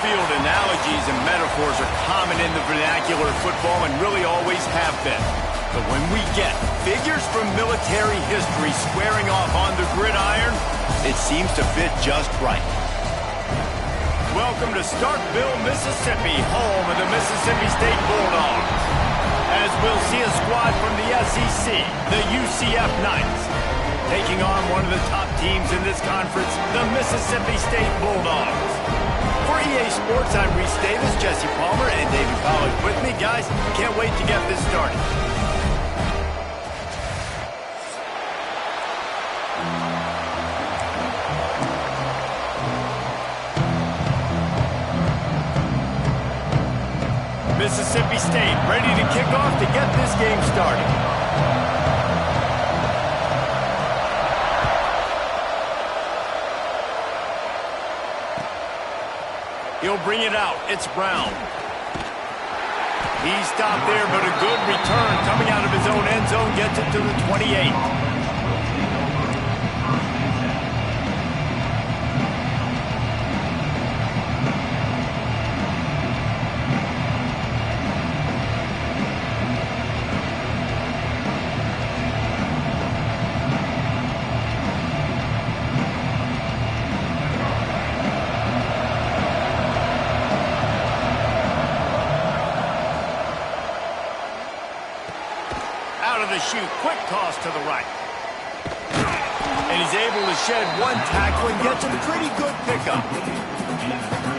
On-field analogies and metaphors are common in the vernacular of football and really always have been. But when we get figures from military history squaring off on the gridiron, it seems to fit just right. Welcome to Starkville, Mississippi, home of the Mississippi State Bulldogs. As we'll see a squad from the SEC, the UCF Knights, taking on one of the top teams in this conference, the Mississippi State Bulldogs. For EA Sports, I'm Reese Davis, Jesse Palmer, and David Pollack with me. Guys, can't wait to get this started. Mississippi State ready to kick off to get this game started. He'll bring it out. It's Brown. He stopped there, but a good return coming out of his own end zone gets it to the 28. Shoot, quick toss to the right. And he's able to shed one tackle and gets a pretty good pickup.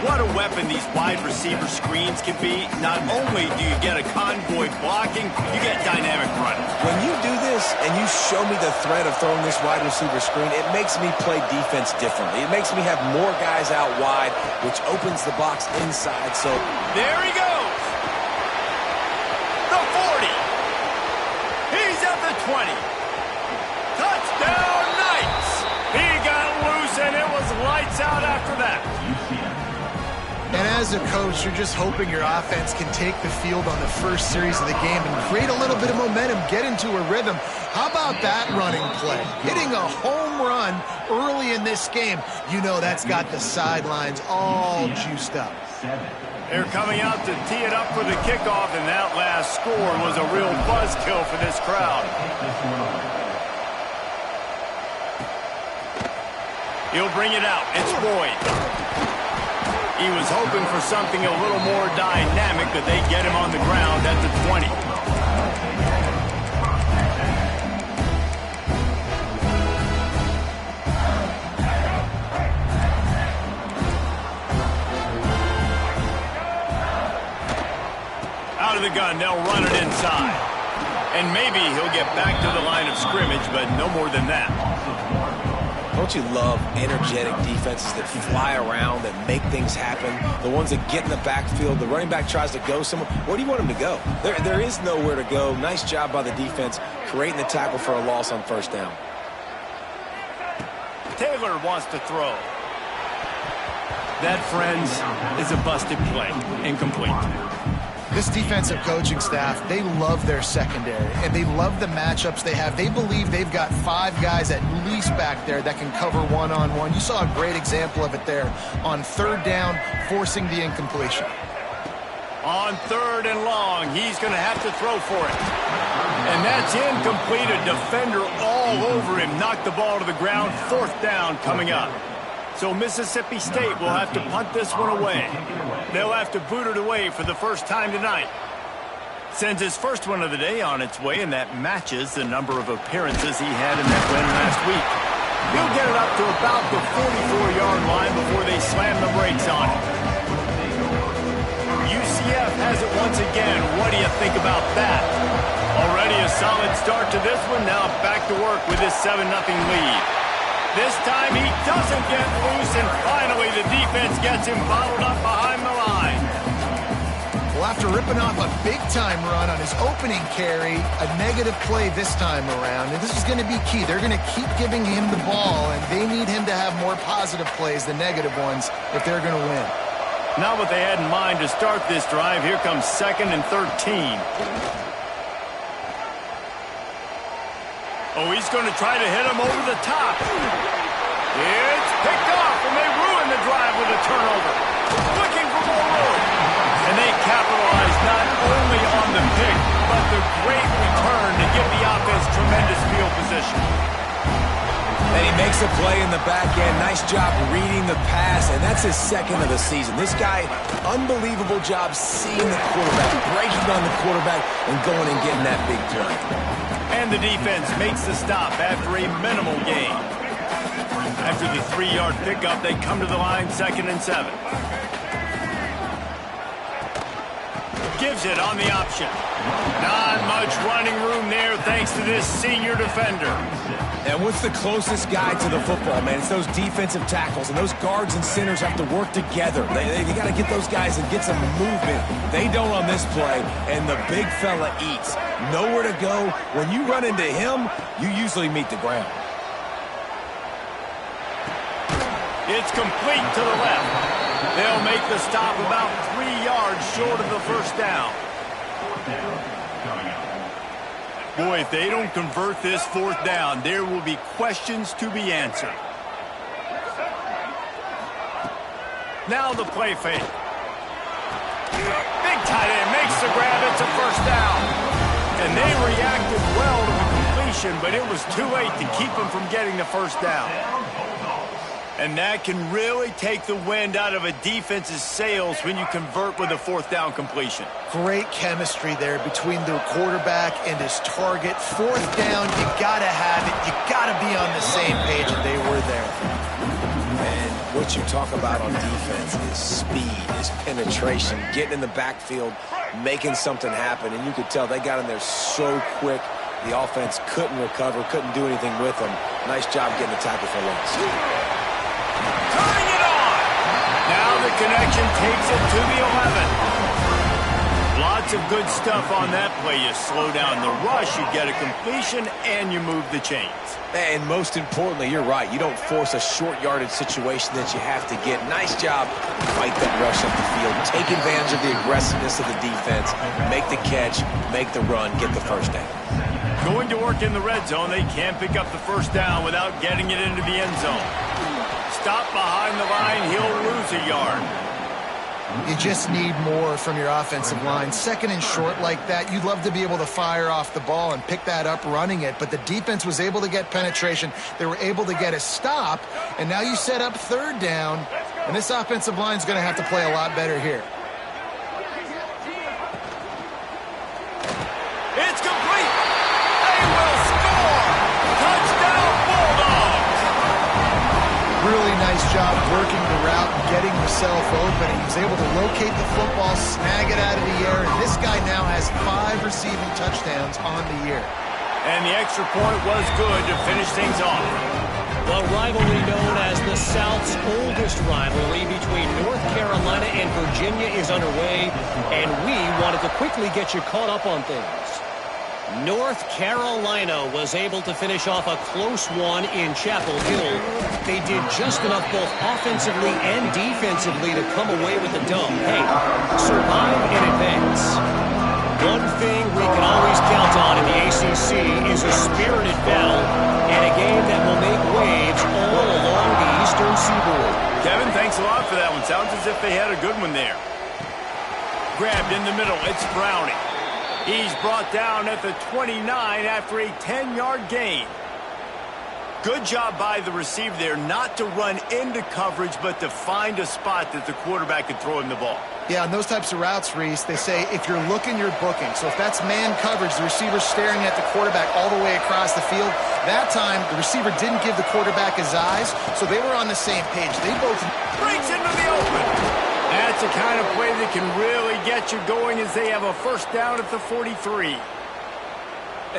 What a weapon these wide receiver screens can be. Not only do you get a convoy blocking, you get dynamic running. When you do this and you show me the threat of throwing this wide receiver screen, it makes me play defense differently. It makes me have more guys out wide, which opens the box inside. So there he goes. The 40. He's at the 20. Touchdown, Knights! He got loose, and it was lights out after that. And as a coach, you're just hoping your offense can take the field on the first series of the game and create a little bit of momentum, get into a rhythm. How about that running play? Hitting a home run early in this game. You know that's got the sidelines all juiced up. They're coming out to tee it up for the kickoff, and that last score was a real buzzkill for this crowd. He'll bring it out. It's Boyd. He was hoping for something a little more dynamic, but they get him on the ground at the 20. Out of the gun, they'll run it inside. And maybe he'll get back to the line of scrimmage, but no more than that. Don't you love energetic defenses that fly around, that make things happen? The ones that get in the backfield, the running back tries to go somewhere. Where do you want him to go? There is nowhere to go. Nice job by the defense creating the tackle for a loss on first down. Taylor wants to throw. That, friends, is a busted play. Incomplete. This defensive coaching staff, they love their secondary, and they love the matchups they have. They believe they've got 5 guys at least back there that can cover one-on-one. You saw a great example of it there on third down, forcing the incompletion. On third and long, he's going to have to throw for it. And that's incomplete. A defender all over him. Knocked the ball to the ground. Fourth down coming up. So Mississippi State will have to punt this one away. They'll have to boot it away for the first time tonight. Sends his first one of the day on its way, and that matches the number of appearances he had in that win last week. He'll get it up to about the 44-yard line before they slam the brakes on it. UCF has it once again. What do you think about that? Already a solid start to this one. Now back to work with his 7-0 lead. This time he doesn't get loose, and finally the defense gets him bottled up behind the line. Well, after ripping off a big-time run on his opening carry, a negative play this time around, and this is going to be key. They're going to keep giving him the ball, and they need him to have more positive plays than negative ones if they're going to win. Not what they had in mind to start this drive. Here comes 2nd and 13. Oh, he's going to try to hit him over the top. It's picked off, and they ruin the drive with a turnover. Looking for pick, but the great return to give the offense tremendous field position. And he makes a play in the back end. Nice job reading the pass, and that's his second of the season. This guy, unbelievable job seeing the quarterback, breaking on the quarterback, and going and getting that big play. And the defense makes the stop after a minimal gain. After the 3-yard pickup, they come to the line 2nd and 7. Gives it on the option. Not much running room there thanks to this senior defender. And what's the closest guy to the football, man? It's those defensive tackles, and those guards and centers have to work together. They got to get those guys and get some movement. They don't on this play, and the big fella eats. Nowhere to go. When you run into him, you usually meet the ground. It's complete to the left. They'll make the stop about 3 yards short of the first down. Boy, if they don't convert this 4th down, there will be questions to be answered. Now the play fake. Big tight end makes the grab. It's a first down. And they reacted well to the completion, but it was too late to keep them from getting the first down. And that can really take the wind out of a defense's sails when you convert with a 4th down completion. Great chemistry there between the quarterback and his target. 4th down, you got to have it. You got to be on the same page, and they were there. And what you talk about on defense is speed, is penetration, getting in the backfield, making something happen. And you could tell they got in there so quick. The offense couldn't recover, couldn't do anything with them. Nice job getting the tackle for loss. Turning it on. Now the connection takes it to the 11. Lots of good stuff on that play. You slow down the rush, you get a completion, and you move the chains. And most importantly, you're right. You don't force a short yardage situation that you have to get. Nice job. Fight that rush up the field. Take advantage of the aggressiveness of the defense. Make the catch, make the run, get the first down. Going to work in the red zone, they can't pick up the first down without getting it into the end zone. Stop behind the line, he'll lose a yard. You just need more from your offensive line. 2nd and short like that, you'd love to be able to fire off the ball and pick that up running it, but the defense was able to get penetration. They were able to get a stop, and now you set up 3rd down, and this offensive line is going to have to play a lot better here. It's complete. They will score. Touchdown, Bulldogs. Really nice job working the route and getting himself open. He was able to locate the football, snag it out of the air, and this guy now has 5 receiving touchdowns on the year. And the extra point was good to finish things off. The rivalry known as the South's oldest rivalry between North Carolina and Virginia is underway, and we wanted to quickly get you caught up on things. North Carolina was able to finish off a close one in Chapel Hill. They did just enough both offensively and defensively to come away with the dub. Hey, survive and advance. One thing we can always count on in the ACC is a spirited battle and a game that will make waves all along the Eastern Seaboard. Kevin, thanks a lot for that one. Sounds as if they had a good one there. Grabbed in the middle, it's Browning. He's brought down at the 29 after a 10-yard gain. Good job by the receiver there not to run into coverage, but to find a spot that the quarterback could throw him the ball. Yeah, on those types of routes, Reese, they say if you're looking, you're booking. So if that's man coverage, the receiver's staring at the quarterback all the way across the field. That time, the receiver didn't give the quarterback his eyes, so they were on the same page. They both breaks into the open. That's the kind of play that can really get you going as they have a first down at the 43.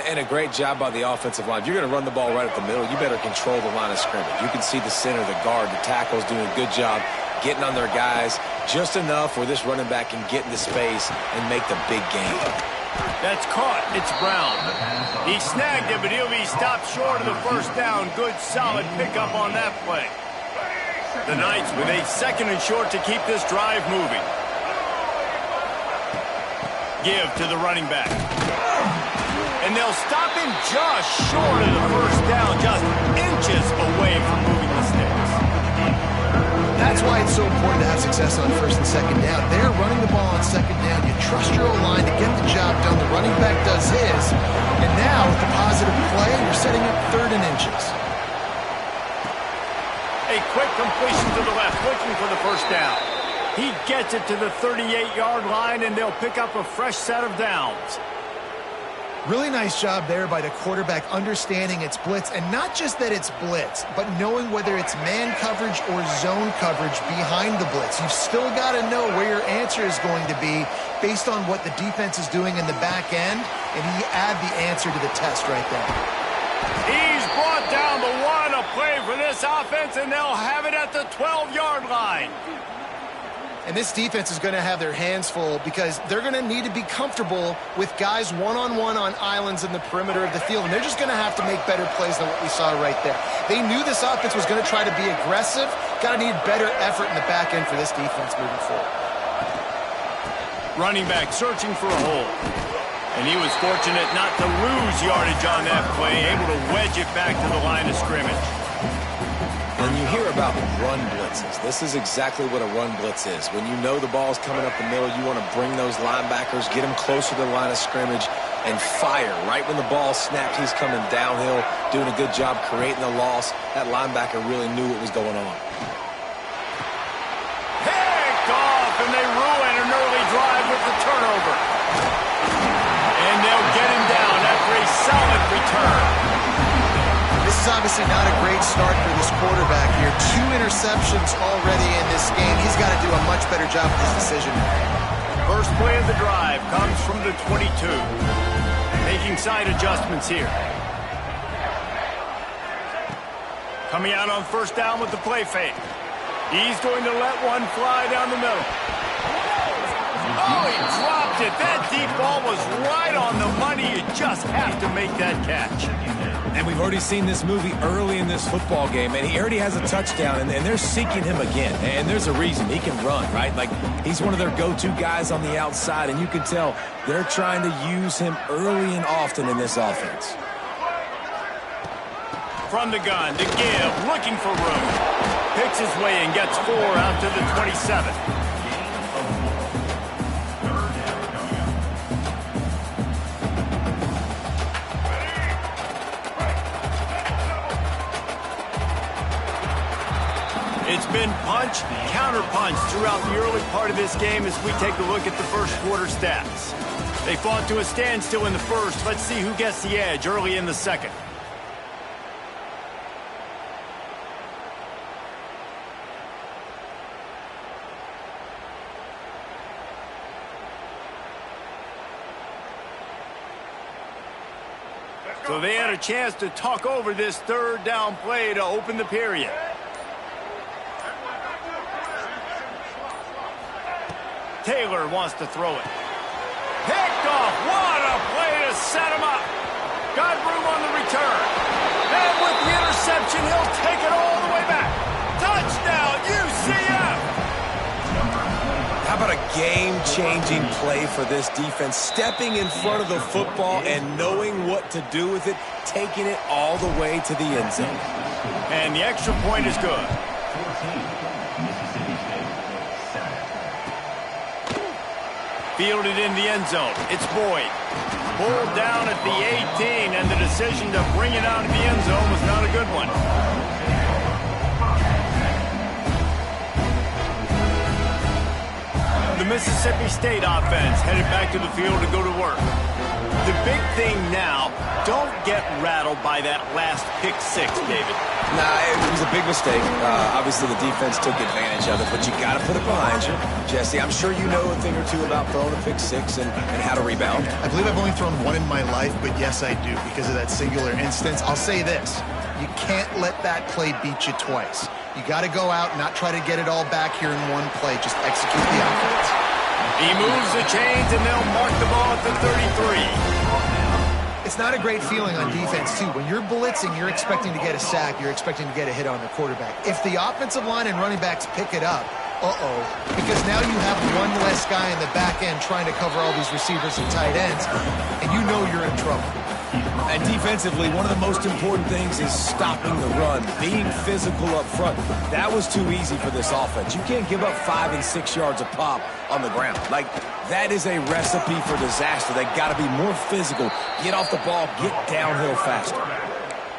And a great job by the offensive line. If you're going to run the ball right up the middle, you better control the line of scrimmage. You can see the center, the guard, the tackles doing a good job getting on their guys just enough where this running back can get into space and make the big game. That's caught. It's Brown. He snagged it, but he'll be stopped short of the first down. Good, solid pickup on that play. The Knights with a 2nd and short to keep this drive moving. Give to the running back. And they'll stop him just short of the first down, just inches away from moving the sticks. That That's why it's so important to have success on first and second down. They're running the ball on second down. You trust your O-line to get the job done. The running back does his. And now, with the positive play, you're setting up 3rd and inches. A quick completion to the left, looking for the first down. He gets it to the 38-yard line, and they'll pick up a fresh set of downs. Really nice job there by the quarterback understanding it's blitz, and not just that it's blitz, but knowing whether it's man coverage or zone coverage behind the blitz. You've still got to know where your answer is going to be based on what the defense is doing in the back end, and he add the answer to the test right there. He's brought down the 1, a play for this offense, and they'll have it at the 12-yard line. And this defense is going to have their hands full because they're going to need to be comfortable with guys one-on-one on islands in the perimeter of the field. And they're just going to have to make better plays than what we saw right there. They knew this offense was going to try to be aggressive. Got to need better effort in the back end for this defense moving forward. Running back searching for a hole. And he was fortunate not to lose yardage on that play, able to wedge it back to the line of scrimmage. When you hear about run blitzes, this is exactly what a run blitz is. When you know the ball's coming up the middle, you want to bring those linebackers, get them closer to the line of scrimmage, and fire. Right when the ball snapped, he's coming downhill, doing a good job creating the loss. That linebacker really knew what was going on. Picked off, and they ruin an early drive with the turnover. And they'll get him down after a solid return. This is obviously not a great start for this quarterback here. 2 interceptions already in this game. He's got to do a much better job with his decision. First play of the drive comes from the 22. Making side adjustments here. Coming out on first down with the play fake. He's going to let one fly down the middle. Oh, he dropped it. That deep ball was right on the money. You just have to make that catch. And we've already seen this movie early in this football game, and he already has a touchdown, and they're seeking him again. And there's a reason. He can run, right? Like, he's one of their go-to guys on the outside, and you can tell they're trying to use him early and often in this offense. From the gun to give, looking for room. Picks his way and gets 4 out to the 27. It's been punch, counter-punch throughout the early part of this game as we take a look at the first quarter stats. They fought to a standstill in the first. Let's see who gets the edge early in the second. So they had a chance to talk over this 3rd down play to open the period. Taylor wants to throw it. Picked off. What a play to set him up. Got room on the return. And with the interception, he'll take it all the way back. Touchdown, UCF. How about a game-changing play for this defense? Stepping in front of the football and knowing what to do with it, taking it all the way to the end zone. And the extra point is good. Fielded in the end zone. It's Boyd. Pulled down at the 18, and the decision to bring it out of the end zone was not a good one. The Mississippi State offense headed back to the field to go to work. The big thing now, don't get rattled by that last pick 6, David. Nah, it was a big mistake. Obviously, the defense took advantage of it, but you got to put it behind you. Jesse, I'm sure you know a thing or two about throwing a pick 6 and how to rebound. I believe I've only thrown 1 in my life, but yes, I do because of that singular instance. I'll say this. You can't let that play beat you twice. You got to go out and not try to get it all back here in one play. Just execute the offense. He moves the chains, and they'll mark the ball at the 33. It's not a great feeling on defense, too. When you're blitzing, you're expecting to get a sack. You're expecting to get a hit on the quarterback. If the offensive line and running backs pick it up, because now you have one less guy in the back end trying to cover all these receivers and tight ends, and you know you're in trouble. And defensively, one of the most important things is stopping the run, being physical up front. That was too easy for this offense. You can't give up 5 and 6 yards a pop on the ground. Like, that is a recipe for disaster. They got to be more physical, get off the ball, get downhill faster.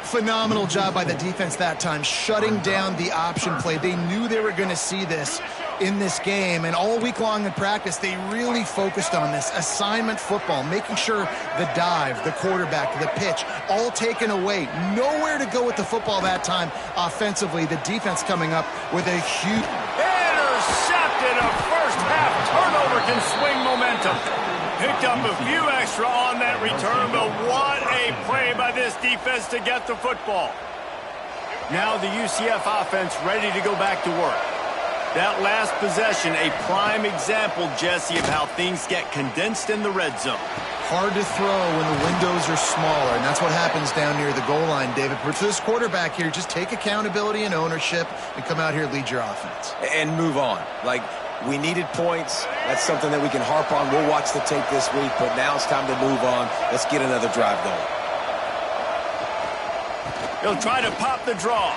Phenomenal job by the defense that time, shutting down the option play. They knew they were going to see this in this game, and all week long in practice, they really focused on this assignment football, making sure the dive, the quarterback, the pitch, all taken away. Nowhere to go with the football that time offensively. The defense coming up with a huge... Intercepted. A first half turnover can swing momentum. Picked up a few extra on that return, but what a play by this defense to get the football. Now the UCF offense ready to go back to work. That last possession, a prime example, Jesse, of how things get condensed in the red zone. Hard to throw when the windows are smaller, and that's what happens down near the goal line, David. But for this quarterback here, just take accountability and ownership and come out here and lead your offense. And move on. Like, we needed points. That's something that we can harp on. We'll watch the tape this week, but now it's time to move on. Let's get another drive going. He'll try to pop the draw.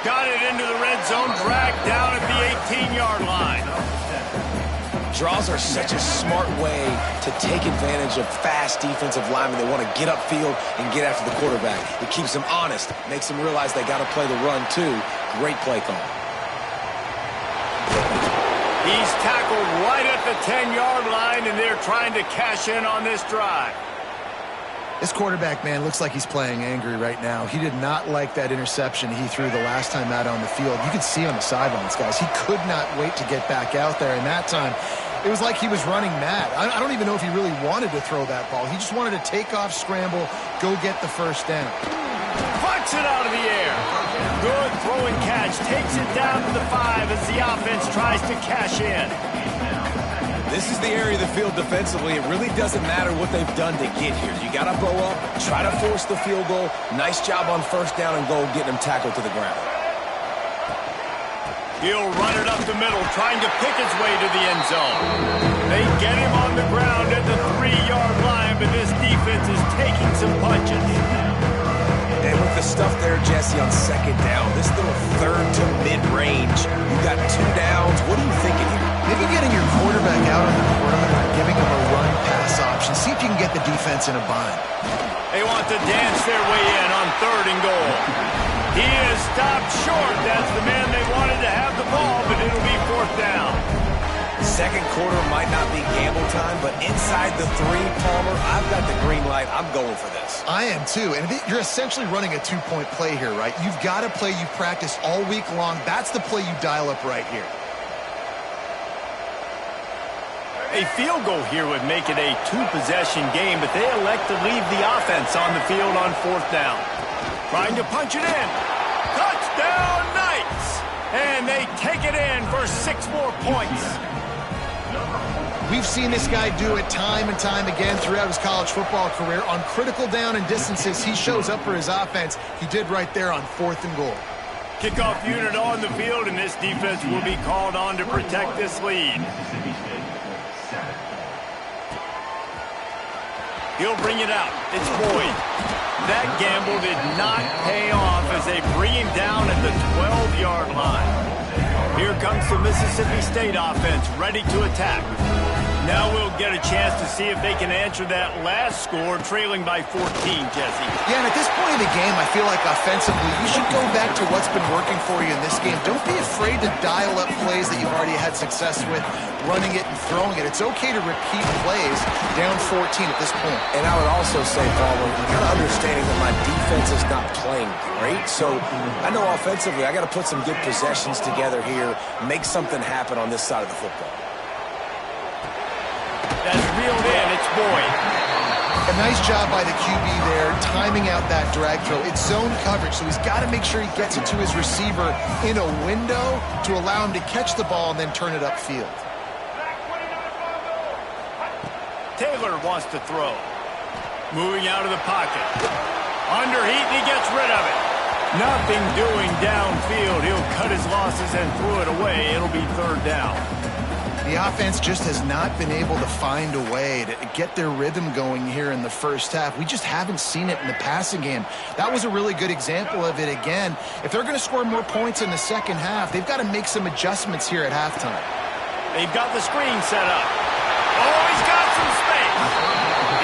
Got it into the red zone, dragged down at the 18-yard line. Draws are such a smart way to take advantage of fast defensive linemen. They want to get upfield and get after the quarterback. It keeps them honest, makes them realize they got to play the run too. Great play call. He's tackled right at the 10-yard line, and they're trying to cash in on this drive. This quarterback, man, looks like he's playing angry right now. He did not like that interception he threw the last time out on the field. You could see on the sidelines, guys. He could not wait to get back out there, and that time it was like he was running mad. I don't even know if he really wanted to throw that ball. He just wanted to take off, scramble, go get the first down. Puts it out of the air. Good throw and catch. Takes it down to the 5 as the offense tries to cash in. This is the area of the field defensively. It really doesn't matter what they've done to get here. You got to blow up, try to force the field goal. Nice job on first down and goal, getting him tackled to the ground. He'll run it up the middle, trying to pick his way to the end zone. They get him on the ground at the 3-yard line, but this defense is taking some punches. And with the stuff there, Jesse, on second down, this little third to mid-range, you got 2 downs. What are you thinking here? Maybe getting your quarterback out on the perimeter and giving him a run-pass option. See if you can get the defense in a bind. They want to dance their way in on 3rd and goal. He is stopped short. That's the man they wanted to have the ball, but it'll be 4th down. Second quarter might not be gamble time, but inside the 3, Palmer, I've got the green light. I'm going for this. I am too, and you're essentially running a 2-point play here, right? You've got a play you've practiced all week long. That's the play you dial up right here. A field goal here would make it a 2-possession game, but they elect to leave the offense on the field on 4th down. Trying to punch it in. Touchdown Knights! And they take it in for 6 more points. We've seen this guy do it time and time again throughout his college football career. On critical down and distances, he shows up for his offense. He did right there on 4th and goal. Kickoff unit on the field, and this defense will be called on to protect this lead. He'll bring it out. It's Boyd. That gamble did not pay off as they bring him down at the 12-yard line. Here comes the Mississippi State offense, ready to attack. Now we'll get a chance to see if they can answer that last score, trailing by 14, Jesse. Yeah, and at this point in the game, I feel like offensively, you should go back to what's been working for you in this game. Don't be afraid to dial up plays that you've already had success with, running it and throwing it. It's okay to repeat plays down 14 at this point. And I would also say, Palmer, kind of understanding that my defense is not playing great. So I know offensively, I got to put some good possessions together here, make something happen on this side of the football. That's reeled in. It's Boyd. A nice job by the QB there, timing out that drag throw. It's zone coverage, so he's got to make sure he gets it to his receiver in a window to allow him to catch the ball and then turn it upfield. Taylor wants to throw. Moving out of the pocket. Under heat, and he gets rid of it. Nothing doing downfield. He'll cut his losses and throw it away. It'll be 3rd down. The offense just has not been able to find a way to get their rhythm going here in the first half. We just haven't seen it in the passing game. That was a really good example of it again. If they're going to score more points in the second half, they've got to make some adjustments here at halftime. They've got the screen set up. Oh, he's got some space.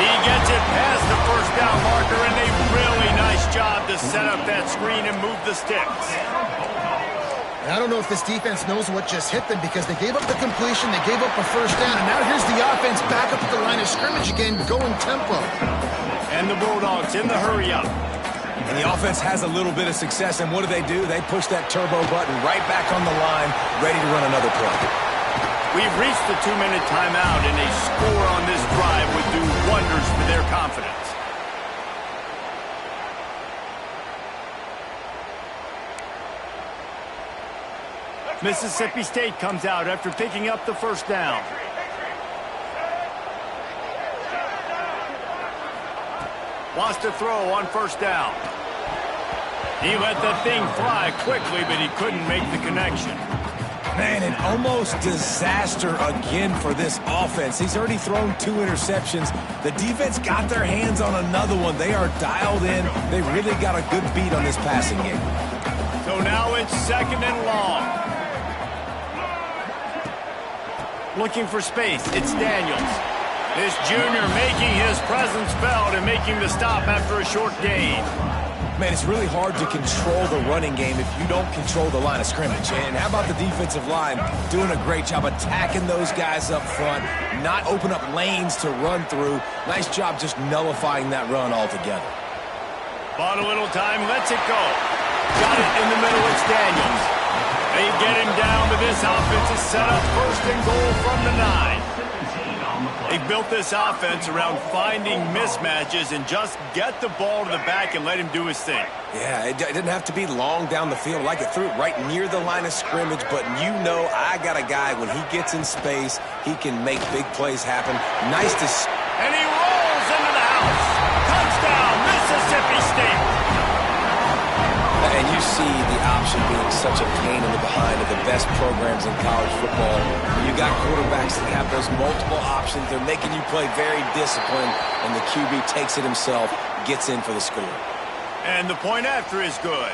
He gets it past the first down marker, and a really nice job to set up that screen and move the sticks. I don't know if this defense knows what just hit them because they gave up the completion, they gave up a first down, and now here's the offense back up at the line of scrimmage again, going tempo. And the Bulldogs in the hurry-up. And the offense has a little bit of success, and what do? They push that turbo button right back on the line, ready to run another play. We've reached the 2-minute timeout, and a score on this drive would do wonders for their confidence. Mississippi State comes out after picking up the first down. Wants to throw on first down. He let that thing fly quickly, but he couldn't make the connection. Man, an almost disaster again for this offense. He's already thrown 2 interceptions. The defense got their hands on another one. They are dialed in. They really got a good beat on this passing game. So now it's 2nd and long. Looking for space, it's Daniels. This junior making his presence felt and making the stop after a short gain. Man, it's really hard to control the running game if you don't control the line of scrimmage. And how about the defensive line doing a great job attacking those guys up front, not open up lanes to run through. Nice job just nullifying that run altogether. Bought a little time, lets it go. Got it in the middle, it's Daniels. They get him down, but this offense is set up 1st and goal from the 9. They built this offense around finding mismatches and just get the ball to the back and let him do his thing. Yeah, it didn't have to be long down the field. Like it threw it right near the line of scrimmage, but you know I got a guy, when he gets in space, he can make big plays happen. Nice to... And he rolls into the house. Touchdown, Mississippi State. And you see the option being such a pain in the behind of the best programs in college football. You got quarterbacks that have those multiple options. They're making you play very disciplined, and the QB takes it himself, gets in for the score. And the point after is good.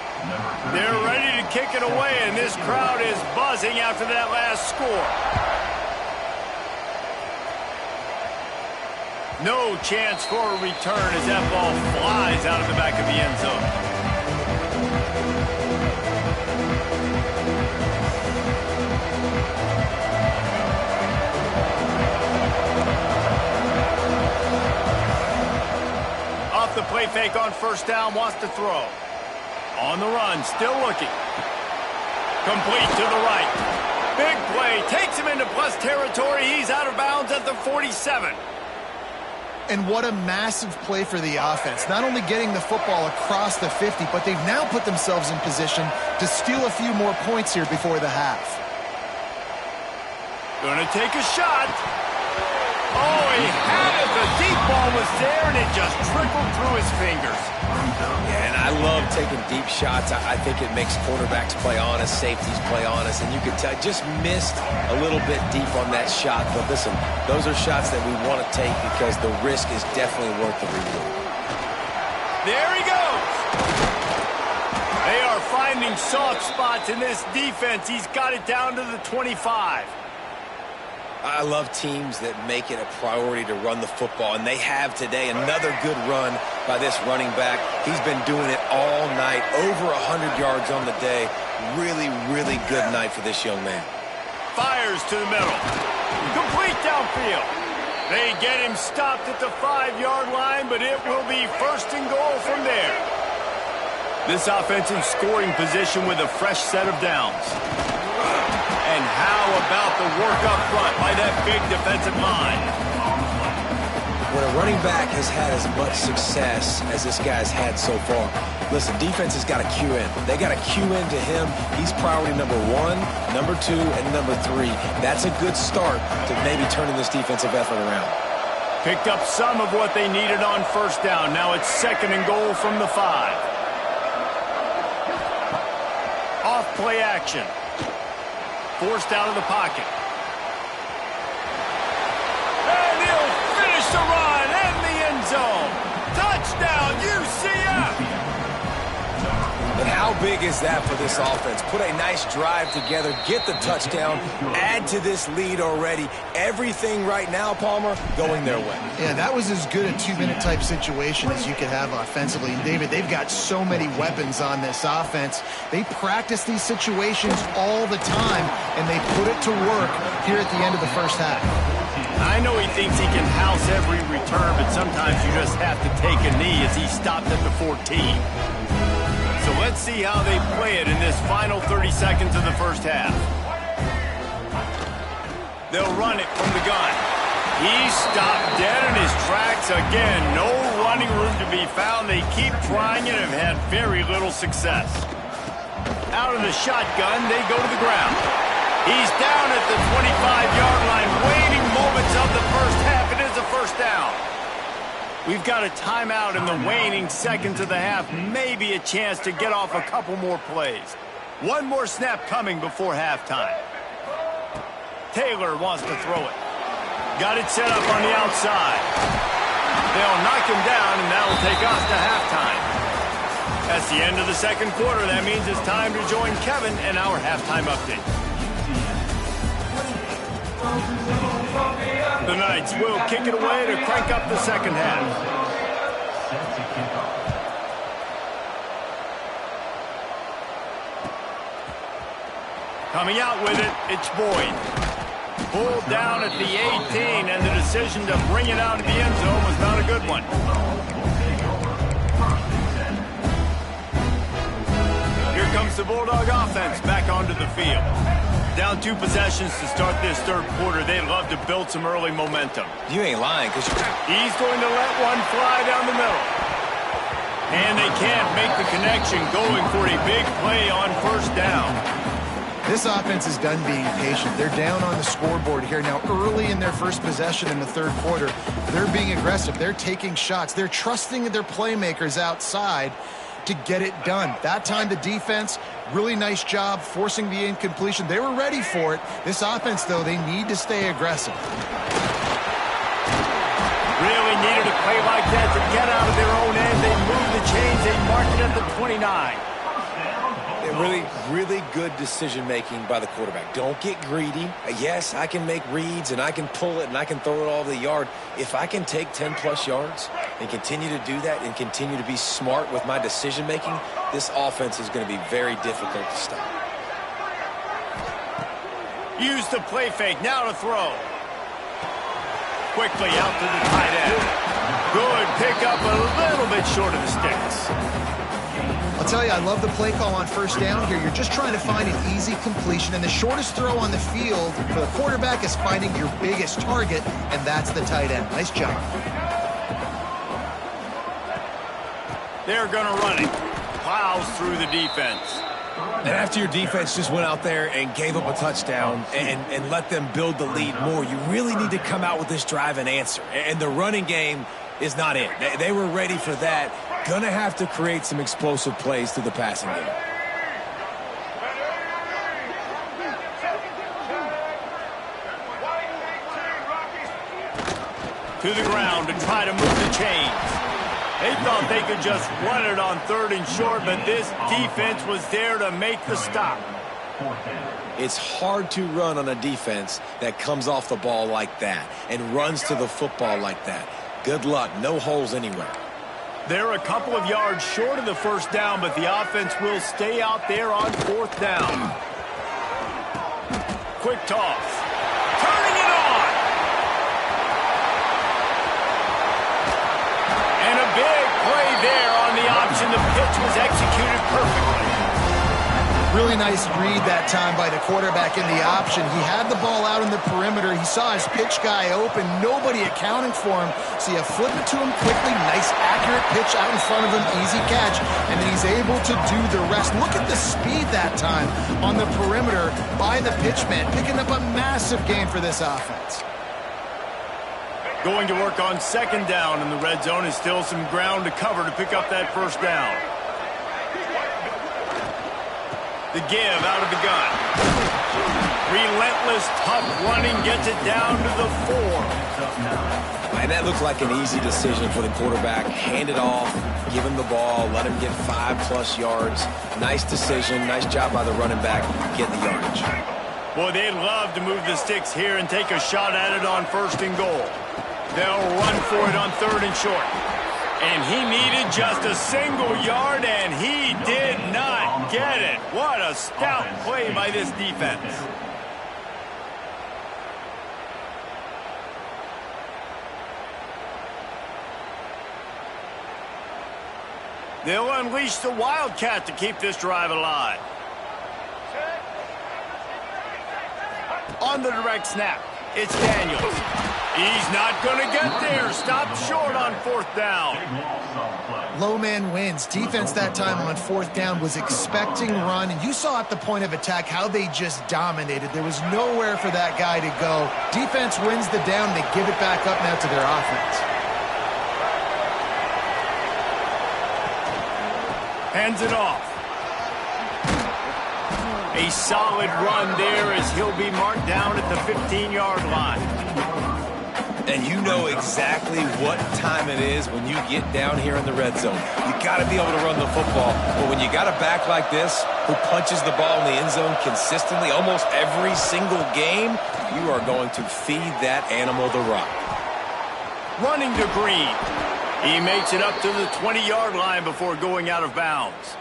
They're ready to kick it away, and this crowd is buzzing after that last score. No chance for a return as that ball flies out of the back of the end zone. Off the play fake on first down, wants to throw. On the run, still looking. Complete to the right. Big play, takes him into plus territory. He's out of bounds at the 47. And what a massive play for the offense. Not only getting the football across the 50, but they've now put themselves in position to steal a few more points here before the half. Gonna take a shot. Oh, he had it. The deep ball was there, and it just trickled through his fingers. Yeah, and I love taking deep shots. I think it makes quarterbacks play honest, safeties play honest, and you can tell just missed a little bit deep on that shot. But listen, those are shots that we want to take because the risk is definitely worth the reward. There he goes. They are finding soft spots in this defense. He's got it down to the 25. I love teams that make it a priority to run the football, and they have today. Another good run by this running back. He's been doing it all night, over 100 yards on the day. Really, really good night for this young man. Fires to the middle. Complete downfield. They get him stopped at the 5-yard line, but it will be 1st and goal from there. This offense in scoring position with a fresh set of downs. And how about the work up front by that big defensive line? When a running back has had as much success as this guy's had so far, listen, defense has got to cue in. They got to cue in to him. He's priority number 1, number 2, and number 3. That's a good start to maybe turning this defensive effort around. Picked up some of what they needed on first down. Now it's 2nd and goal from the 5. Off play action. Forced out of the pocket. big is that for this offense? Put a nice drive together, get the touchdown, add to this lead already. Everything right now, Palmer, going their way. Yeah, that was as good a two-minute type situation as you could have offensively. And, David, they've got so many weapons on this offense. They practice these situations all the time, and they put it to work here at the end of the first half. I know he thinks he can house every return, but sometimes you just have to take a knee as he stopped at the 14. So let's see how they play it in this final 30 seconds of the first half. They'll run it from the gun. He stopped dead in his tracks again. No running room to be found. They keep trying it and have had very little success. Out of the shotgun, they go to the ground. He's down at the 25-yard line, waning moments of the first half. It is a first down. We've got a timeout in the waning seconds of the half. Maybe a chance to get off a couple more plays. One more snap coming before halftime. Taylor wants to throw it. Got it set up on the outside. They'll knock him down, and that'll take us to halftime. That's the end of the second quarter. That means it's time to join Kevin and our halftime update. The Knights will kick it away to crank up the second half. Coming out with it, it's Boyd. Pulled down at the 18, and the decision to bring it out of the end zone was not a good one. Here comes the Bulldog offense back onto the field. Down 2 possessions to start this third quarter. They'd love to build some early momentum. You ain't lying, because he's going to let one fly down the middle. And they can't make the connection, going for a big play on first down. This offense is done being patient. They're down on the scoreboard here now early in their first possession in the third quarter. They're being aggressive. They're taking shots. They're trusting their playmakers outside to get it done. That time the defense, really nice job forcing the incompletion. They were ready for it. This offense, though, they need to stay aggressive. Really needed a play like that to get out of their own end. They moved the chains. They marked it at the 29. Really good decision-making by the quarterback. Don't get greedy. Yes, I can make reads, and I can pull it, and I can throw it all over the yard. If I can take 10-plus yards and continue to do that and continue to be smart with my decision-making, this offense is going to be very difficult to stop. Use the play fake. Now to throw. Quickly out to the tight end. Good pickup, a little bit short of the sticks. I'll tell you, I love the play call on first down here. You're just trying to find an easy completion, and the shortest throw on the field for the quarterback is finding your biggest target, and that's the tight end. Nice job. They're going to run it. Plows through the defense. And after your defense just went out there and gave up a touchdown and let them build the lead more, you really need to come out with this drive and answer. And the running game is not it. They were ready for that. Going to have to create some explosive plays through the passing game. To the ground to try to move the chains. They thought they could just run it on third and short, but this defense was there to make the stop. It's hard to run on a defense that comes off the ball like that and runs to the football like that. Good luck. No holes anywhere. They're a couple of yards short of the first down, but the offense will stay out there on fourth down. Quick toss. Turning it on. And a big play there on the option. The pitch was executed perfectly. Really nice read that time by the quarterback in the option. He had the ball out in the perimeter. He saw his pitch guy open. Nobody accounting for him. So you flip it to him quickly. Nice, accurate pitch out in front of him. Easy catch. And then he's able to do the rest. Look at the speed that time on the perimeter by the pitchman, picking up a massive gain for this offense. Going to work on second down in the red zone is still some ground to cover to pick up that first down. The give out of the gun. Relentless, tough running gets it down to the 4. And that looked like an easy decision for the quarterback. Hand it off, give him the ball, let him get 5+ yards. Nice decision, nice job by the running back, getting the yardage. Boy, they'd love to move the sticks here and take a shot at it on 1st and goal. They'll run for it on 3rd and short. And he needed just a single yard, and he did not get it. What a stout play by this defense. They'll unleash the Wildcat to keep this drive alive. On the direct snap, it's Daniels. He's not going to get there. Stopped short on 4th down. Low man wins. Defense that time on 4th down was expecting run, and you saw at the point of attack how they just dominated. There was nowhere for that guy to go. Defense wins the down. They give it back up now to their offense. Hands it off. A solid run there as he'll be marked down at the 15-yard line. And you know exactly what time it is when you get down here in the red zone. You got to be able to run the football. But when you got a back like this who punches the ball in the end zone consistently almost every single game, you are going to feed that animal the rock. Running to Green. He makes it up to the 20-yard line before going out of bounds.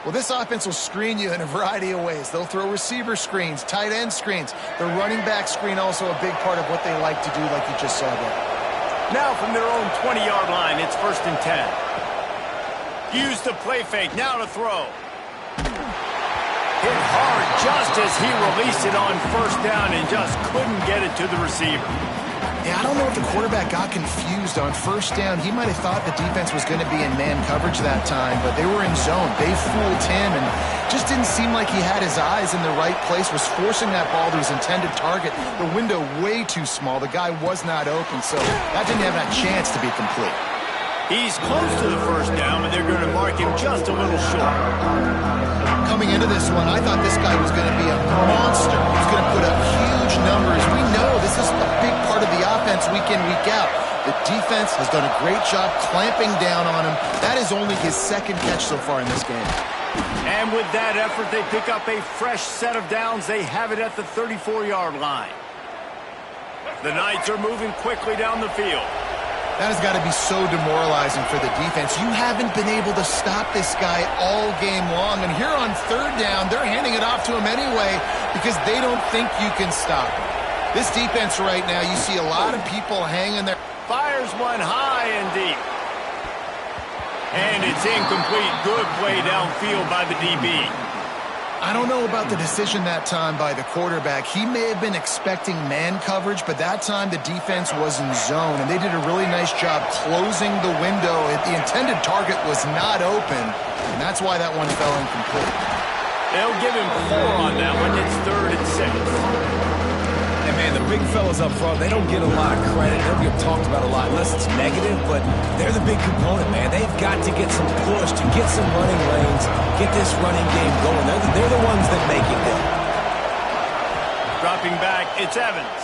Well, this offense will screen you in a variety of ways. They'll throw receiver screens, tight end screens. The running back screen also a big part of what they like to do, like you just saw there. Now from their own 20-yard line, it's 1st and 10. Use the play fake, now to throw. Hit hard just as he released it on 1st down and just couldn't get it to the receiver. Yeah, I don't know if the quarterback got confused on 1st down. He might have thought the defense was going to be in man coverage that time, but they were in zone. They fooled him and just didn't seem like he had his eyes in the right place, was forcing that ball to his intended target. The window way too small. The guy was not open, so that didn't have that chance to be complete. He's close to the 1st down, but they're going to mark him just a little short. Coming into this one, I thought this guy was going to be a monster. He was going to put up huge numbers. We know this is a big part of the offense week in, week out. The defense has done a great job clamping down on him. That is only his 2nd catch so far in this game. And with that effort, they pick up a fresh set of downs. They have it at the 34-yard line. The Knights are moving quickly down the field. That has got to be so demoralizing for the defense. You haven't been able to stop this guy all game long. And here on 3rd down, they're handing it off to him anyway because they don't think you can stop him. This defense right now, you see a lot of people hanging there. Fires one high and deep. And it's incomplete. Good play downfield by the DB. I don't know about the decision that time by the quarterback. He may have been expecting man coverage, but that time the defense was in zone, and they did a really nice job closing the window. The intended target was not open, and that's why that one fell incomplete. They'll give him 4 on that one. It's 3rd and 6. And, man, the big fellas up front, they don't get a lot of credit. They don't get talked about a lot unless it's negative, but they're the big component, man. They've got to get some push, to get some running lanes, get this running game going. They're the ones that make it go. Dropping back, it's Evans.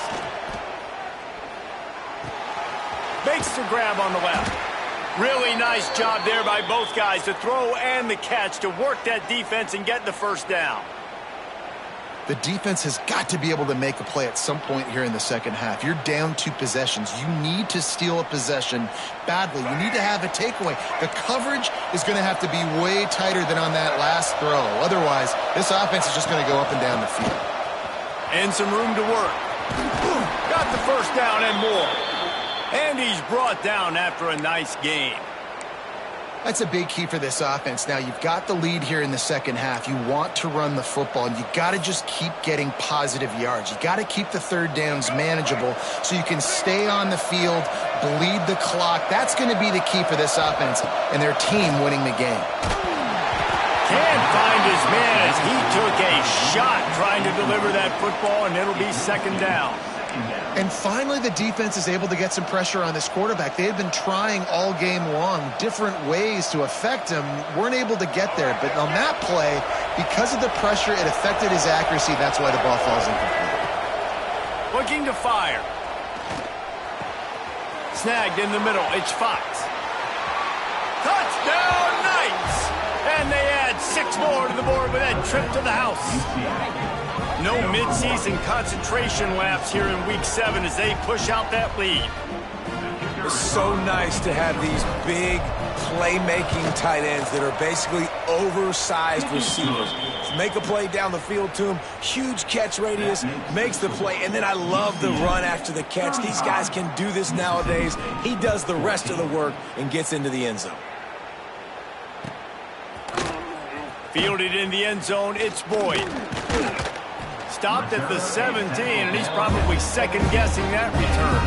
Makes the grab on the left. Really nice job there by both guys, the throw and the catch, to work that defense and get the 1st down. The defense has got to be able to make a play at some point here in the 2nd half. You're down 2 possessions. You need to steal a possession badly. You need to have a takeaway. The coverage is going to have to be way tighter than on that last throw. Otherwise, this offense is just going to go up and down the field. And some room to work. Got the 1st down and more. And he's brought down after a nice game. That's a big key for this offense. Now, you've got the lead here in the 2nd half. You want to run the football, and you got to just keep getting positive yards. You got to keep the 3rd downs manageable so you can stay on the field, bleed the clock. That's going to be the key for this offense and their team winning the game. Can't find his man as he took a shot trying to deliver that football, and it'll be 2nd down. And finally, the defense is able to get some pressure on this quarterback. They had been trying all game long different ways to affect him. Weren't able to get there. But on that play, because of the pressure, it affected his accuracy. That's why the ball falls incomplete. Looking to fire. Snagged in the middle. It's Fox. Touchdown, Knights! And they add 6 more to the board with that trip to the house. No midseason concentration laps here in Week 7 as they push out that lead. It's so nice to have these big playmaking tight ends that are basically oversized receivers. Make a play down the field to him, huge catch radius, makes the play, and then I love the run after the catch. These guys can do this nowadays. He does the rest of the work and gets into the end zone. Fielded in the end zone, it's Boyd. Stopped at the 17, and he's probably second-guessing that return.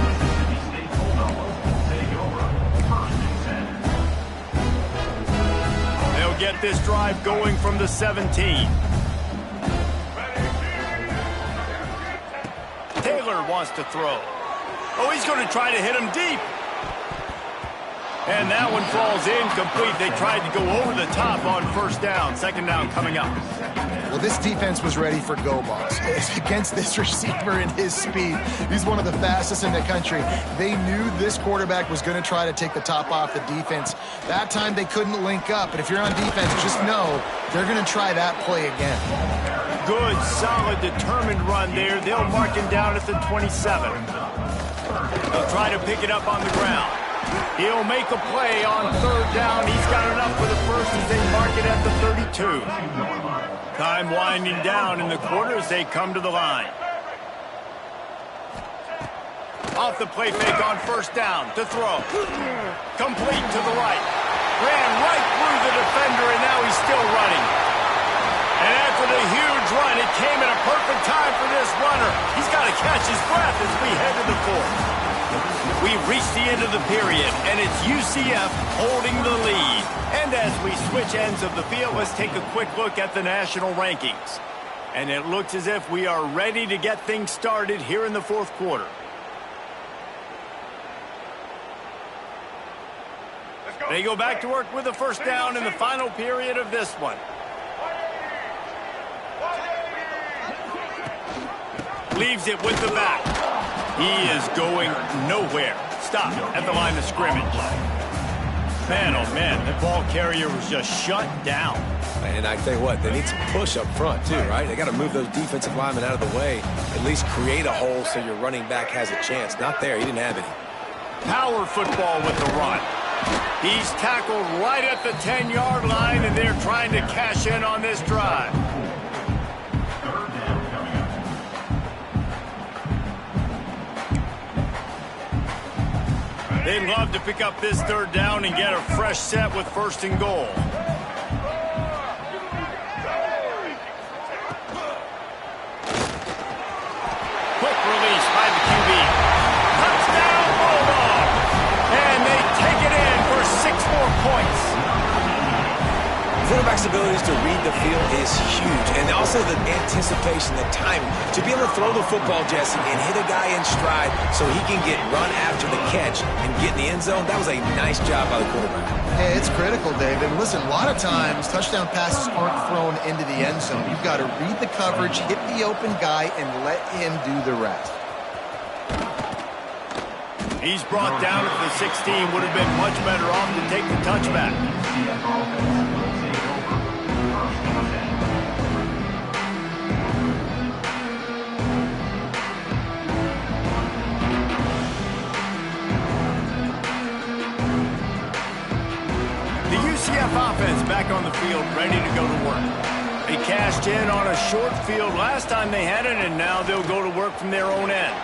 They'll get this drive going from the 17. Taylor wants to throw. Oh, he's going to try to hit him deep. And that one falls incomplete. They tried to go over the top on first down. Second down coming up. Well, this defense was ready for go balls. Against this receiver and his speed, he's one of the fastest in the country. They knew this quarterback was going to try to take the top off the defense. That time they couldn't link up. But if you're on defense, just know they're going to try that play again. Good, solid, determined run there. They'll mark him down at the 27. They'll try to pick it up on the ground. He'll make a play on third down. He's got enough for the first as they mark it at the 32. Time winding down in the quarter as they come to the line. Off the play fake on first down to throw. Complete to the right. Ran right through the defender, and now he's still running. And after the huge run, it came at a perfect time for this runner. He's got to catch his breath as we head to the fourth. We've reached the end of the period, and it's UCF holding the lead. And as we switch ends of the field, let's take a quick look at the national rankings. And it looks as if we are ready to get things started here in the fourth quarter. They go back to work with the first down in the final period of this one. Leaves it with the back. He is going nowhere. Stop at the line of scrimmage. Man, oh man, the ball carrier was just shut down. And I tell you what, they need some push up front too, right? They got to move those defensive linemen out of the way, at least create a hole so your running back has a chance. Not there, he didn't have any. Power football with the run. He's tackled right at the 10-yard line, and they're trying to cash in on this drive. They'd love to pick up this third down and get a fresh set with first and goal. Quick release by the QB. Touchdown, Bulldog! And they take it in for 6 more points. Quarterback's abilities to read the field is huge, and also the anticipation, the timing. To be able to throw the football, Jesse, and hit a guy in stride so he can get run after the catch and get in the end zone, that was a nice job by the quarterback. Hey, it's critical, David. Listen, a lot of times touchdown passes aren't thrown into the end zone. You've got to read the coverage, hit the open guy, and let him do the rest. He's brought down at the 16. Would have been much better off to take the touchback. The UCF offense back on the field, ready to go to work. They cashed in on a short field last time they had it, and now they'll go to work from their own end.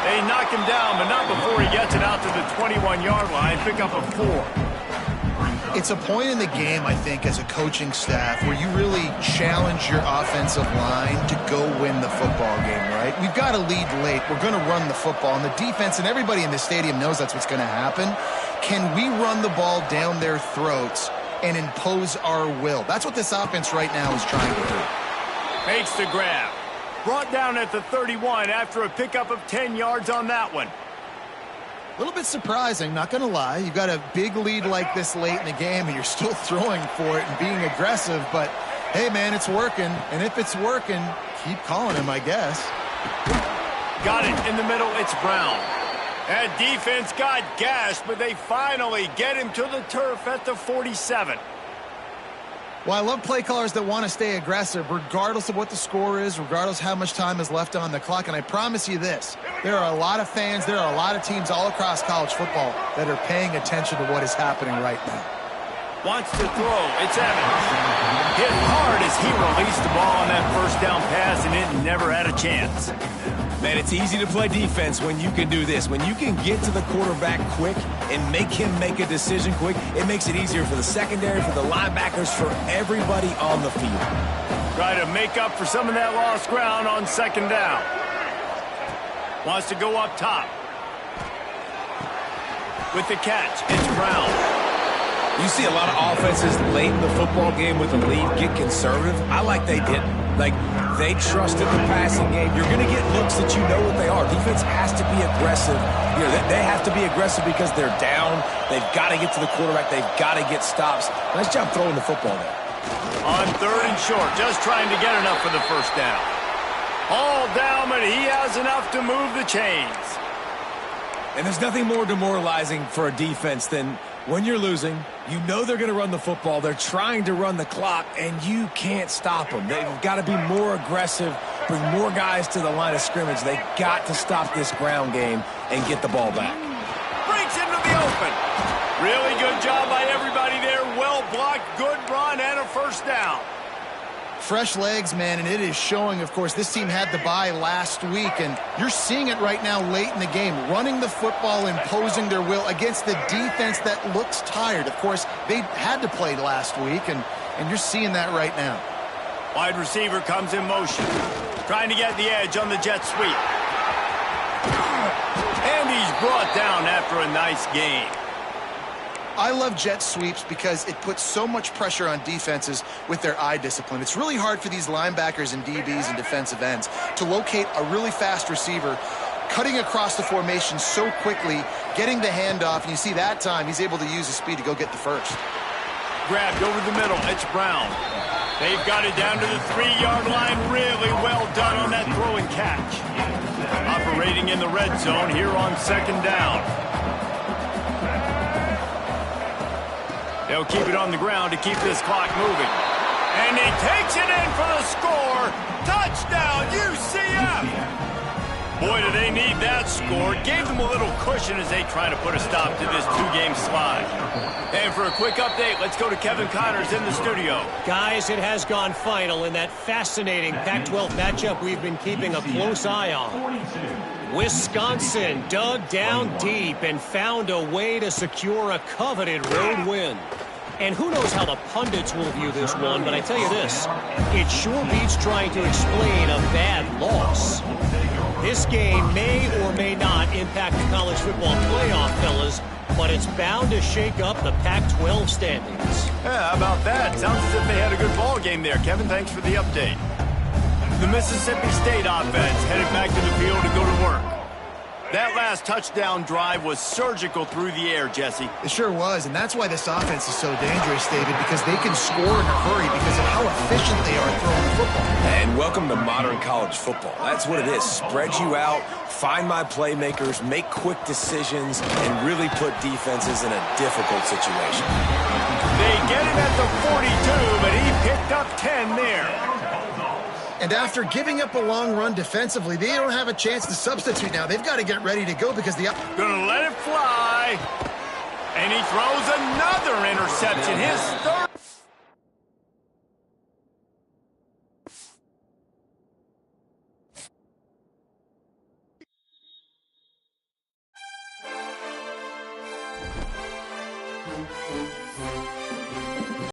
They knock him down, but not before he gets it out to the 21-yard line. Pick up a 4. It's a point in the game, I think, as a coaching staff where you really challenge your offensive line to go win the football game, right? We've got to lead late. We're going to run the football, and the defense and everybody in the stadium knows that's what's going to happen. Can we run the ball down their throats and impose our will? That's what this offense right now is trying to do. Makes the grab. Brought down at the 31 after a pickup of 10 yards on that one. A little bit surprising, not going to lie. You've got a big lead like this late in the game, and you're still throwing for it and being aggressive. But, hey, man, it's working. And if it's working, keep calling him, I guess. Got it in the middle. It's Brown. That defense got gashed, but they finally get him to the turf at the 47. Well, I love play callers that want to stay aggressive, regardless of what the score is, regardless how much time is left on the clock. And I promise you this, there are a lot of fans, there are a lot of teams all across college football that are paying attention to what is happening right now. Wants to throw. It's Evans. Hit hard as he released the ball on that first down pass, and it never had a chance. Man, it's easy to play defense when you can do this. When you can get to the quarterback quick and make him make a decision quick, it makes it easier for the secondary, for the linebackers, for everybody on the field. Try to make up for some of that lost ground on second down. Wants to go up top. With the catch, it's Brown. You see a lot of offenses late in the football game with a lead get conservative. I like they didn't. Like, they trusted the passing game. You're going to get looks that you know what they are. Defense has to be aggressive. You know, they have to be aggressive because they're down. They've got to get to the quarterback. They've got to get stops. Nice job throwing the football there. On third and short, just trying to get enough for the first down. All down, but he has enough to move the chains. And there's nothing more demoralizing for a defense than when you're losing, you know they're going to run the football. They're trying to run the clock, and you can't stop them. They've got to be more aggressive, bring more guys to the line of scrimmage. They've got to stop this ground game and get the ball back. Breaks into the open. Really good job by everybody there. Well blocked, good run, and a first down. Fresh legs, man, and it is showing. Of course, this team had the bye last week, and you're seeing it right now late in the game, running the football, imposing their will against the defense that looks tired. Of course, they had to play last week, and you're seeing that right now. Wide receiver comes in motion, trying to get the edge on the jet sweep. And he's brought down after a nice gain. I love jet sweeps because it puts so much pressure on defenses with their eye discipline. It's really hard for these linebackers and DBs and defensive ends to locate a really fast receiver, cutting across the formation so quickly, getting the handoff, and you see that time he's able to use his speed to go get the first. Grabbed over the middle. It's Brown. They've got it down to the 3-yard line. Really well done on that throw and catch. Operating in the red zone here on second down. They'll keep it on the ground to keep this clock moving. And he takes it in for the score. Touchdown, UCF! Boy, do they need that score. Gave them a little cushion as they try to put a stop to this two-game slide. And for a quick update, let's go to Kevin Connors in the studio. Guys, it has gone final in that fascinating Pac-12 matchup we've been keeping a close eye on. Wisconsin dug down deep and found a way to secure a coveted road win. And who knows how the pundits will view this one, but I tell you this, it sure beats trying to explain a bad loss. This game may or may not impact the college football playoff, fellas, but it's bound to shake up the Pac-12 standings. Yeah, how about that? Sounds as if they had a good ball game there. Kevin, thanks for the update. The Mississippi State offense headed back to the field to go to work. That last touchdown drive was surgical through the air, Jesse. It sure was, and that's why this offense is so dangerous, David, because they can score in a hurry because of how efficient they are throwing the football. And welcome to modern college football. That's what it is. Spread you out, find my playmakers, make quick decisions, and really put defenses in a difficult situation. They get him at the 42, but he picked up 10 there. And after giving up a long run defensively, they don't have a chance to substitute now. They've got to get ready to go because the... Gonna let it fly. And he throws another interception. His third.